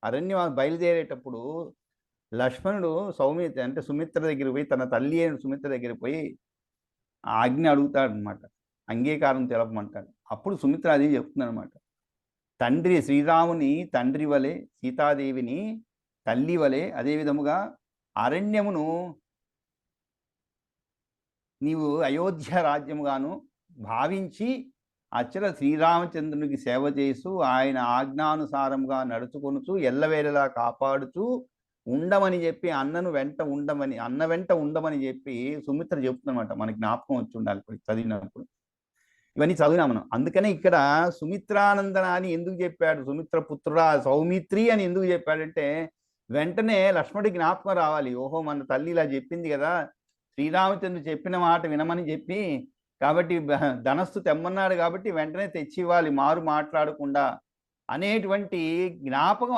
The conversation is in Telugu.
అరణ్యం బయలుదేరేటప్పుడు లక్ష్మణుడు అంటే సుమిత్ర దగ్గరికి పోయి, తన తల్లి అయిన సుమిత్ర దగ్గరికి పోయి ఆజ్ఞ అడుగుతాడనమాట. అంగీకారం తెలపమంటాడు. అప్పుడు సుమిత్ర అది చెప్తుందనమాట. తండ్రి శ్రీరాముని తండ్రి వలె, సీతాదేవిని తల్లి వలె, అదే విధముగా అరణ్యమును నీవు అయోధ్య రాజ్యముగాను భావించి అచ్చట శ్రీరామచంద్రునికి సేవ చేస్తూ ఆయన ఆజ్ఞానుసారంగా నడుచుకొనుచు ఎల్లవేళలా కాపాడుచూ ఉండమని చెప్పి అన్న వెంట ఉండమని చెప్పి సుమిత్ర చెప్తుందన్నమాట. మనకి జ్ఞాపకం వచ్చి ఉండాలి చదివినప్పుడు. ఇవన్నీ చదివినా మనం. అందుకనే ఇక్కడ సుమిత్రానందన అని ఎందుకు చెప్పాడు, సుమిత్ర పుత్రుడా సౌమిత్రి అని ఎందుకు చెప్పాడంటే వెంటనే లక్ష్మణుడికి జ్ఞాపకం రావాలి. ఓహో, మన తల్లి ఇలా చెప్పింది కదా, శ్రీరామచంద్రుడు చెప్పిన మాట వినమని చెప్పి, కాబట్టి ధనస్సు తెమ్మన్నాడు కాబట్టి వెంటనే తెచ్చివ్వాలి మారు మాట్లాడకుండా అనేటువంటి జ్ఞాపకం